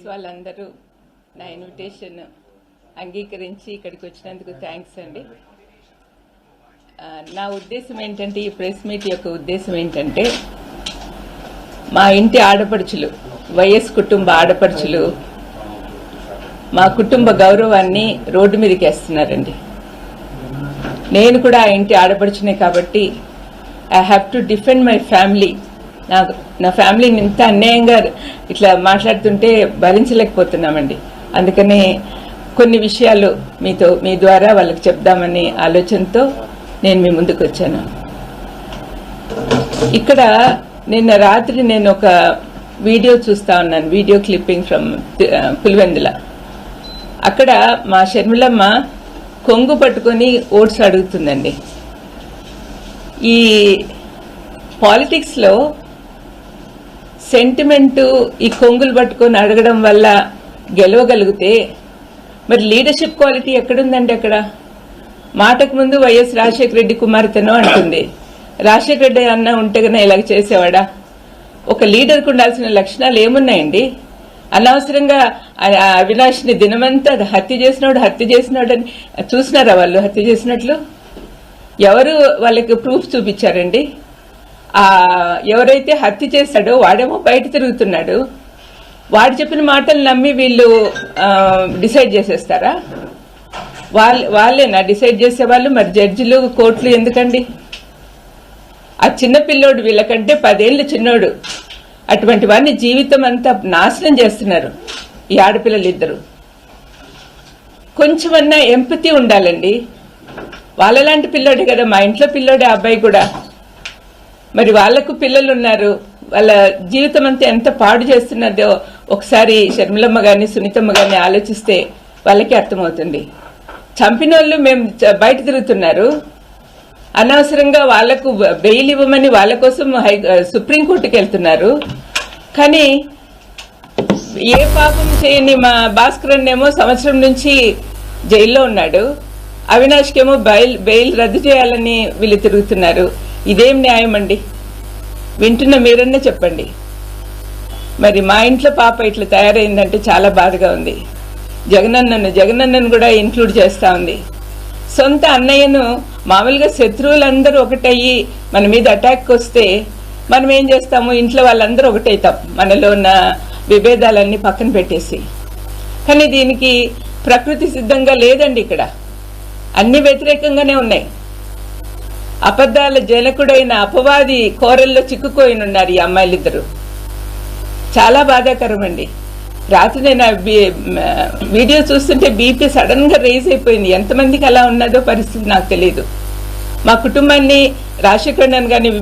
వాళ్ళందరూ నా ఇన్విటేషన్ అంగీకరించి ఇక్కడికి వచ్చినందుకు థ్యాంక్స్ అండి. నా ఉద్దేశం ఏంటంటే, ఈ ప్రెస్ మీట్ యొక్క ఉద్దేశం ఏంటంటే, మా ఇంటి ఆడపడుచులు, వైఎస్ కుటుంబ ఆడపడుచులు మా కుటుంబ గౌరవాన్ని రోడ్డు మీదకి వేస్తున్నారండి. నేను కూడా ఆ ఇంటి ఆడపడుచునే కాబట్టి I have to defend my family. నా ఫ్యామిలీని ఇంత అన్యాయంగా ఇట్లా మాట్లాడుతుంటే భరించలేకపోతున్నామండి. అందుకనే కొన్ని విషయాలు మీ ద్వారా వాళ్ళకి చెప్దామని ఆలోచనతో నేను మీ ముందుకు వచ్చాను. ఇక్కడ నిన్న రాత్రి నేను ఒక వీడియో చూస్తా ఉన్నాను, వీడియో క్లిప్పింగ్ ఫ్రమ్ పులివెందుల. అక్కడ మా షర్మిలమ్మ కొంగు పట్టుకొని ఓట్స్ అడుగుతుందండి. ఈ పాలిటిక్స్లో సెంటిమెంటు ఈ కొంగులు పట్టుకొని అడగడం వల్ల గెలవగలిగితే మరి లీడర్షిప్ క్వాలిటీ ఎక్కడుందండి? అక్కడ మాటకు ముందు వైఎస్ రాజశేఖర రెడ్డి కుమార్తెనో అంటుంది. రాజశేఖర రెడ్డి అన్న ఉంటే కన్నా ఇలాగ చేసేవాడా? ఒక లీడర్కు ఉండాల్సిన లక్షణాలు ఏమున్నాయండి? అనవసరంగా అవినాష్ని దినమంతా హత్య చేసినాడు అని చూసినారా వాళ్ళు? హత్య చేసినట్లు ఎవరు వాళ్ళకి ప్రూఫ్ చూపించారండి? ఎవరైతే హత్య చేశాడో వాడేమో బయట తిరుగుతున్నాడు. వాడు చెప్పిన మాటలు నమ్మి వీళ్ళు డిసైడ్ చేసేస్తారా? వాళ్ళేనా డిసైడ్ చేసేవాళ్ళు? మరి జడ్జిలు, కోర్టులు ఎందుకండి? ఆ చిన్న పిల్లోడు వీళ్ళకంటే 10 ఏళ్ళు చిన్నోడు. అటువంటి వాడిని జీవితం అంతా నాశనం చేస్తున్నారు ఈ ఆడపిల్లలు ఇద్దరు. కొంచెమన్నా ఎంపతి ఉండాలండి. వాళ్ళలాంటి పిల్లోడే కదా, మా ఇంట్లో పిల్లోడే అబ్బాయి కూడా. మరి వాళ్లకు పిల్లలు ఉన్నారు, వాళ్ళ జీవితం అంతా ఎంత పాడు చేస్తున్నదో ఒకసారి షర్మిలమ్మ గారిని, సునీతమ్మ గారిని ఆలోచిస్తే వాళ్ళకి అర్థమవుతుంది. చంపిన వాళ్ళు మేము బయట తిరుగుతున్నారు, అనవసరంగా వాళ్లకు బెయిల్ ఇవ్వమని వాళ్ళ కోసం సుప్రీంకోర్టుకి వెళ్తున్నారు. కానీ ఏ పాపం చేయని మా భాస్కరన్ ఏమో సంవత్సరం నుంచి జైల్లో ఉన్నాడు. అవినాష్కేమో బెయిల్ రద్దు చేయాలని వీళ్ళు తిరుగుతున్నారు. ఇదేం న్యాయం అండి? వింటున్న మీరన్నా చెప్పండి. మరి మా ఇంట్లో పాప ఇట్లా తయారైందంటే చాలా బాధగా ఉంది. జగనన్నను కూడా ఇంక్లూడ్ చేస్తా ఉంది. సొంత అన్నయ్యను మామూలుగా శత్రువులందరూ ఒకటయ్యి మన మీద అటాక్ వస్తే మనం ఏం చేస్తాము? ఇంట్లో వాళ్ళందరూ ఒకటైతాం, మనలో ఉన్న విభేదాలన్నీ పక్కన పెట్టేసి. కానీ దీనికి ప్రకృతి సిద్ధంగా లేదండి. ఇక్కడ అన్ని వ్యతిరేకంగానే ఉన్నాయి. అబద్ధాల జనకుడైన అపవాది కోరల్లో చిక్కుకోయినున్నారు ఈ అమ్మాయిలిద్దరు. చాలా బాధాకరం అండి. రాత్రి నేను వీడియో చూస్తుంటే బీపీ సడన్ గా రైజ్ అయిపోయింది. ఎంతమందికి అలా ఉన్నదో పరిస్థితి నాకు తెలియదు. మా కుటుంబాన్ని రాజశేఖరన్ గారిని